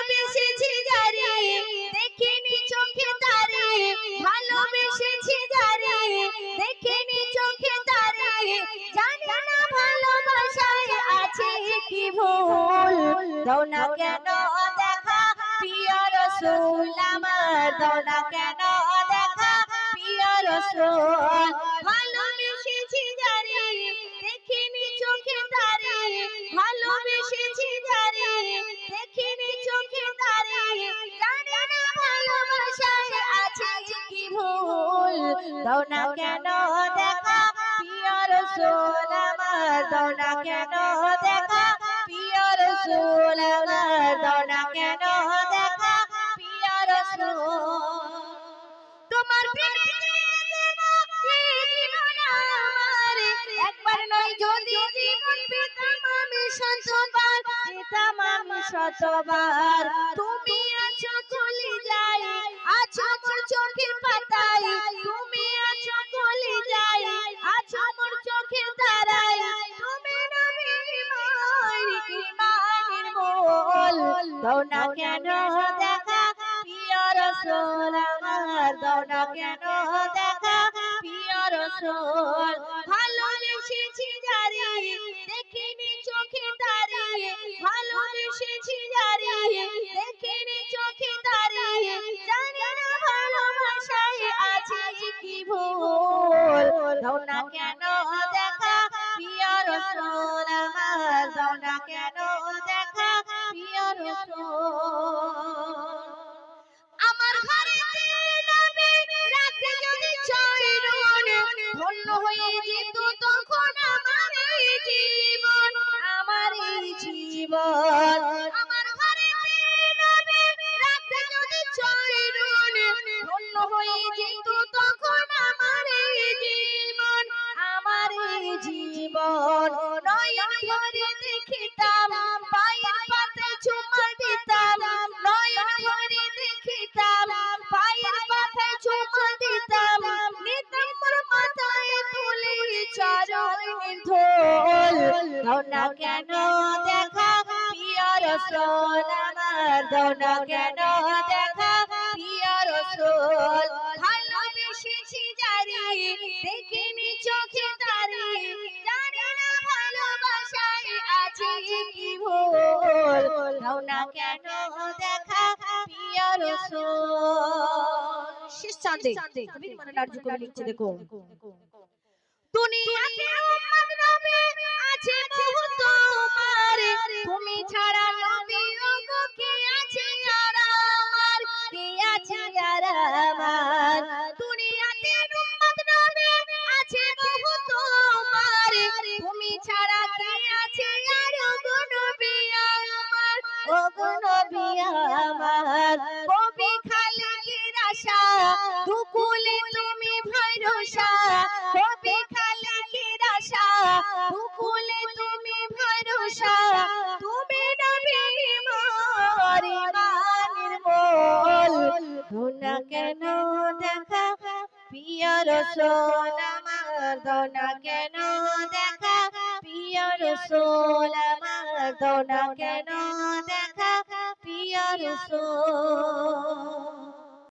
ভালোবেসেছি যারে দেখিনি চোখে তারে, ভালোবেসেছি যারে দেখিনি চোখে তারে, জানি না ভালোবাসায় আছে কি ভুল। দাও না কেন দেখা প্রিয় রাসূল আমার, দাও না কেন দেখা প্রিয় রাসূল। ভালোবেসেছি যারে দেখিনি চোখে তারে, ভালোবেসেছি যারে দেখিনি চোখে তারে, জানি না ভালোবাসায় আছে কি ভুল। দাও না কেন দেখা প্রিয় রাসূল আমার, দাও না কেন দেখা প্রিয় রাসূল আমার, দাও না কেন দেখা প্রিয় রাসূল। তোমার প্রেমে দেব এই জীবন আমার, একবার নয় যদি জীবন পেতাম আমি শতবার, পেতাম আমি শতবার। তুমি আছো কলিজায়, আছো মোর চোখের পাতায়, তুমি আছো কলিজায়, আছো মোর চোখের তারায়, তুমি নবী আমার ঈমানের মূল। দাও না কেন দেখা প্রিয় রাসূল আমার, দাও না কেন দেখা প্রিয় রাসূল। ভালোবেসেছি যারে দেখিনি চোখে তারে, ভালোবেসেছি যারে দেখিনি চোখে তারে, জানি না ভালোবাসায় আছে কি ভুল। দাও না কেন দেখা প্রিয় রাসূল আমার, দাও না কেন দেখা প্রিয় রাসূল। আমার ঘরেতে নবী রাখতে যদি চরণ, ধন্য হয়ে যেত তখন আমার এই জীবন, আমার এই জীবন। আমার ঘরেতে নবী রাখতে যদি চরণ, ধন্য হয়ে যেত তখন আমার এই জীবন, আমার এই জীবন। নয়ন ভরে দেখিতাম পায়ের পাতায় চুমা দিতাম, নয়ন ভরে দেখিতাম পায়ের পাতায় চুমা দিতাম, নিতাম মোর মাথায় তুলে চরণের ধুল। দাও না কেন দেখা প্রিয় রাসূল আমার, দাও না কেন দেখা প্রিয় রাসূল। ভালোবেসেছি যারে দেখিনি চোখে তারে, জানি না ভালোবাসায় আছে কি ভুল। দাও না কেন দেখা প্রিয় রাসূল। শেষ চাঁদে কবি মানে নার্জু কবি লিখছে দেখো, দুনিয়াতে উম্মত নবী আছে বহু তোমার, তুমি ছাড়া নবী ওগো কে আছে আর আমার, কে আছে আর আমার। দুনিয়াতে উম্মত নবী আছে বহু তোমার, তুমি ছাড়া কে আছে আর ওগো নবী আমার, ওগো নবী আমার। কবি খালিকের আশা দুকুলে তুমি ভরসা, কবি খালিকের আশা দুকুলে তুমি ভরসা, তুমি নবী আমার ঈমানের মূল। দাও না কেন দেখা প্রিয় রাসূল আমার, দাও না কেন দেখা প্রিয় রাসূল আমার, দাও না কেন দেখা প্রিয় রাসূল।